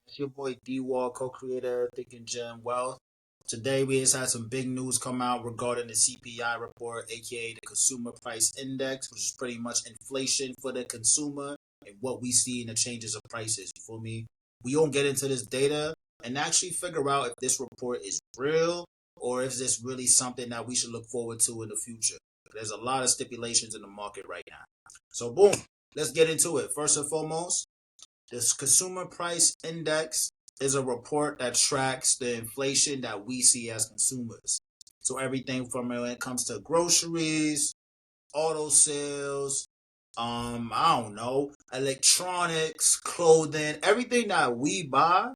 It's your boy D Wall, co-creator, Thinking Gem Wealth. Today we just had some big news come out regarding the CPI report, aka the Consumer Price Index, which is pretty much inflation for the consumer and what we see in the changes of prices. You feel me? We gonna get into this data and actually figure out if this report is real or if this really something that we should look forward to in the future. There's a lot of stipulations in the market right now. So boom, let's get into it. First and foremost, this Consumer Price Index is a report that tracks the inflation that we see as consumers. So everything from when it comes to groceries, auto sales, I don't know, electronics, clothing, everything that we buy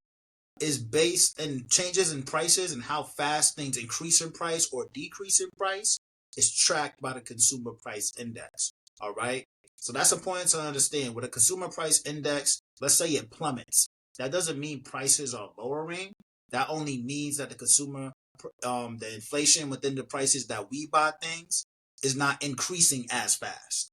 is based in changes in prices and how fast things increase in price or decrease in price is tracked by the Consumer Price Index. All right. So that's important to understand. With a Consumer Price Index, let's say it plummets. That doesn't mean prices are lowering. That only means that the inflation within the prices that we buy things is not increasing as fast.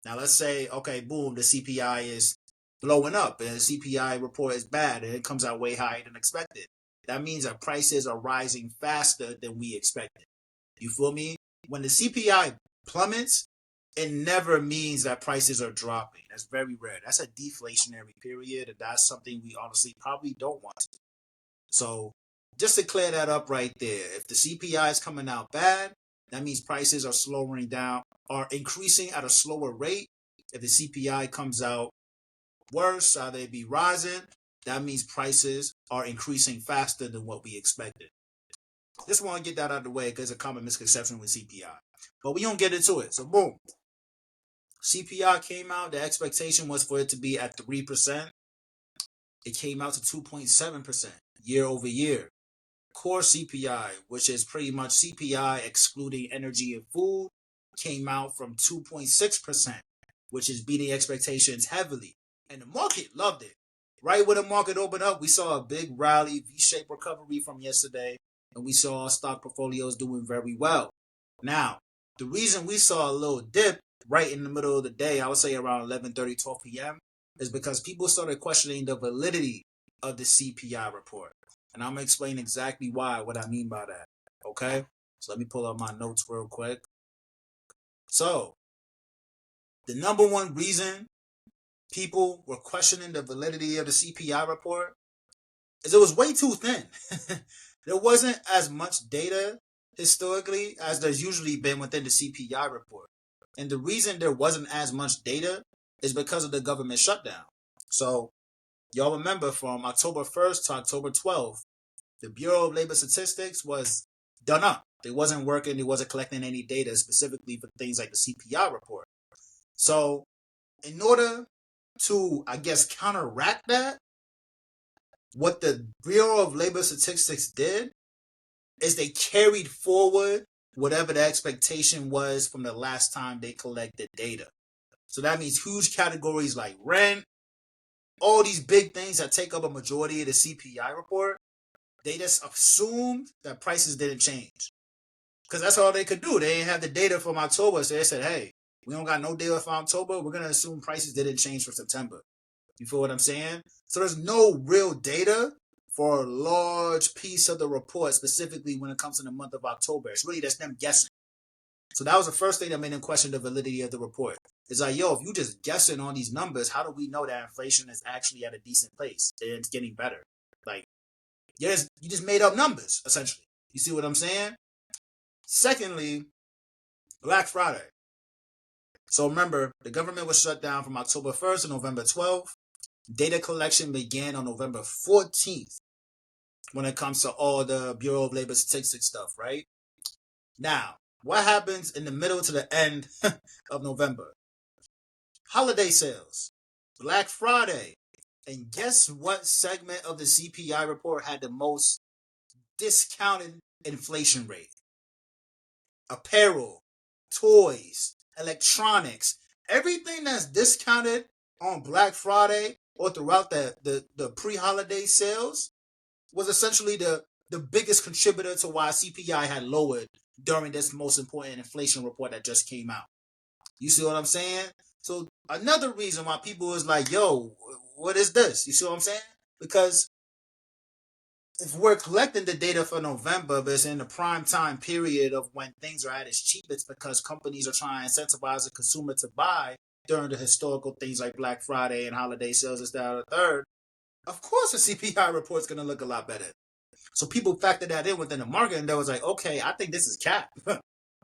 Now let's say, okay, boom, the CPI is blowing up and the CPI report is bad and it comes out way higher than expected. That means that prices are rising faster than we expected. You feel me? When the CPI plummets, it never means that prices are dropping. That's very rare. That's a deflationary period, and that's something we honestly probably don't want to do. So just to clear that up right there, if the CPI is coming out bad, that means prices are slowing down, are increasing at a slower rate. If the CPI comes out worse, or they be rising, that means prices are increasing faster than what we expected. Just want to get that out of the way because it's a common misconception with CPI. But we don't get into it. So boom. CPI came out. The expectation was for it to be at 3%. It came out to 2.7% year over year. Core CPI, which is pretty much CPI excluding energy and food, came out from 2.6%, which is beating expectations heavily. And the market loved it. Right when the market opened up, we saw a big rally, V-shaped recovery from yesterday, and we saw our stock portfolios doing very well. Now, the reason we saw a little dip right in the middle of the day, I would say around 11:30, 12 p.m., is because people started questioning the validity of the CPI report. And I'm going to explain exactly what I mean by that. Okay? So let me pull up my notes real quick. So, the number one reason people were questioning the validity of the CPI report is it was way too thin. There wasn't as much data historically as there's usually been within the CPI report. And the reason there wasn't as much data is because of the government shutdown. So, y'all remember from October 1st to October 12th, the Bureau of Labor Statistics was done up. They wasn't working. They wasn't collecting any data specifically for things like the CPI report. So, in order to, I guess, counteract that, what the Bureau of Labor Statistics did is they carried forward whatever the expectation was from the last time they collected data. So that means huge categories like rent, all these big things that take up a majority of the CPI report, they just assumed that prices didn't change. Because that's all they could do. They didn't have the data from October, so they said, hey, we don't got no data from October, we're going to assume prices didn't change for September. You feel what I'm saying? So there's no real data for a large piece of the report, specifically when it comes to the month of October. It's really just them guessing. So that was the first thing that made them question the validity of the report. It's like, yo, if you just guessing on these numbers, how do we know that inflation is actually at a decent place and it's getting better? Like, you just made up numbers, essentially. You see what I'm saying? Secondly, Black Friday. So remember, the government was shut down from October 1st to November 12th. Data collection began on November 14th when it comes to all the Bureau of Labor Statistics stuff, right? Now, what happens in the middle to the end of November? Holiday sales, Black Friday. And guess what segment of the CPI report had the most discounted inflation rate? Apparel, toys, electronics, everything that's discounted on Black Friday or throughout the pre-holiday sales was essentially the biggest contributor to why CPI had lowered during this most important inflation report that just came out. You see what I'm saying? So another reason why people is like, yo, what is this? You see what I'm saying? Because if we're collecting the data for November, but it's in the prime time period of when things are at its cheapest because companies are trying to incentivize the consumer to buy during the historical things like Black Friday and holiday sales, this, that, or the third, of course the CPI report's going to look a lot better. So people factored that in within the market, and they was like, okay, I think this is cap.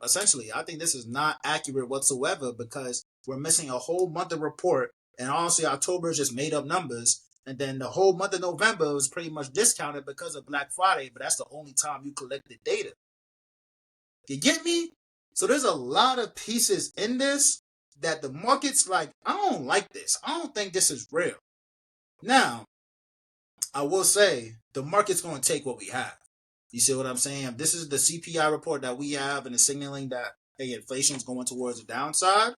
Essentially, I think this is not accurate whatsoever because we're missing a whole month of report. And honestly, October is just made up numbers. And then the whole month of November was pretty much discounted because of Black Friday, but that's the only time you collected data. You get me? So there's a lot of pieces in this that the market's like, I don't like this. I don't think this is real. Now, I will say the market's going to take what we have. You see what I'm saying? This is the CPI report that we have and it's signaling that, hey, inflation is going towards the downside.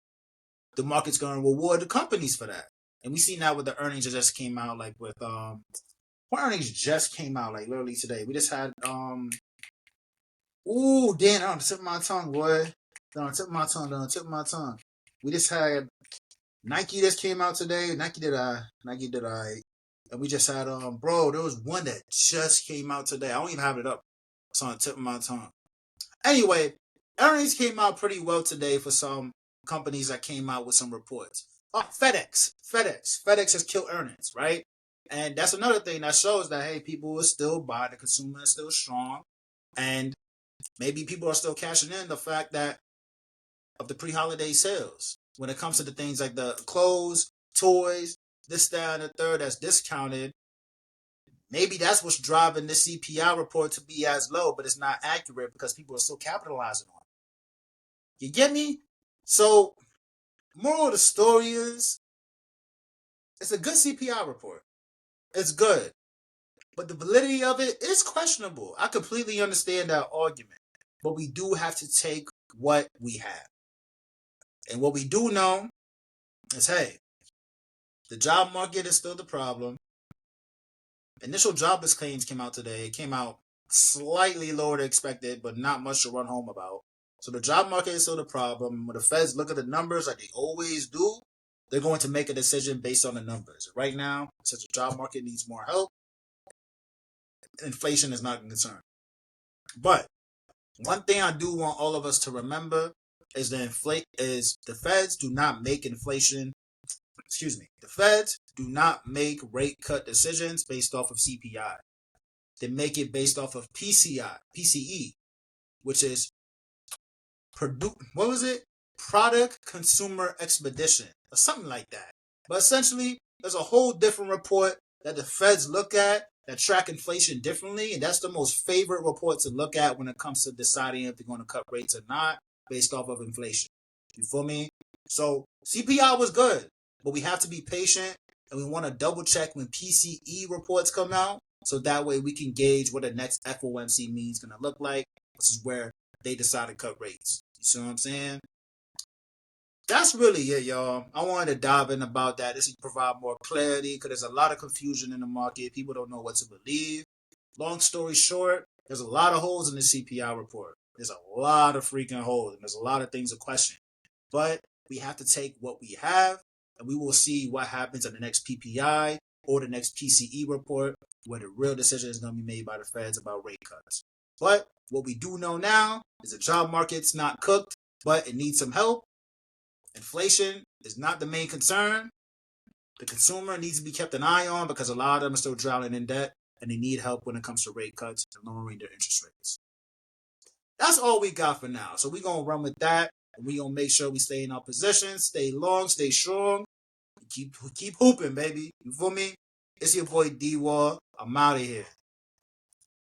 The market's going to reward the companies for that. And we see now with the earnings that just came out, like with, what earnings just came out, like literally today? We just had, ooh, damn, on the tip of my tongue, boy. On the tip of my tongue. We just had Nike that came out today. Nike did I. And we just had, bro, there was one that just came out today. I don't even have it up. It's on the tip of my tongue. Anyway, earnings came out pretty well today for some companies that came out with some reports. Oh, FedEx has killed earnings, right? And that's another thing that shows that, hey, people will still buy, the consumer is still strong. And maybe people are still cashing in the fact that of the pre-holiday sales. When it comes to the things like the clothes, toys, this, that, and the third that's discounted, maybe that's what's driving this CPI report to be as low, but it's not accurate because people are still capitalizing on it. You get me? So, moral of the story is, it's a good CPI report. It's good. But the validity of it is questionable. I completely understand that argument. But we do have to take what we have. And what we do know is, hey, the job market is still the problem. Initial jobless claims came out today. It came out slightly lower than expected, but not much to run home about. So the job market is still the problem. When the Feds look at the numbers like they always do, they're going to make a decision based on the numbers. Right now, since the job market needs more help, inflation is not a concern. But one thing I do want all of us to remember is the Feds do not make inflation. The Feds do not make rate cut decisions based off of CPI. They make it based off of PCE, which is Product Consumer Expedition, or something like that. But essentially, there's a whole different report that the Feds look at that track inflation differently, and that's the most favorite report to look at when it comes to deciding if they're going to cut rates or not based off of inflation. You feel me? So CPI was good, but we have to be patient, and we want to double check when PCE reports come out, so that way we can gauge what the next FOMC meeting is going to look like. This is where they decide to cut rates. You see what I'm saying? That's really it, y'all. I wanted to dive in about that. This will provide more clarity because there's a lot of confusion in the market. People don't know what to believe. Long story short, there's a lot of holes in the CPI report. There's a lot of freaking holes, and there's a lot of things to question. But we have to take what we have, and we will see what happens at the next PPI or the next PCE report, where the real decision is going to be made by the Feds about rate cuts. But what we do know now is the job market's not cooked, but it needs some help. Inflation is not the main concern. The consumer needs to be kept an eye on because a lot of them are still drowning in debt and they need help when it comes to rate cuts and lowering their interest rates. That's all we got for now. So we're going to run with that, and we're going to make sure we stay in our position, stay long, stay strong, keep hooping, baby. You feel me? It's your boy D-Wall. I'm out of here.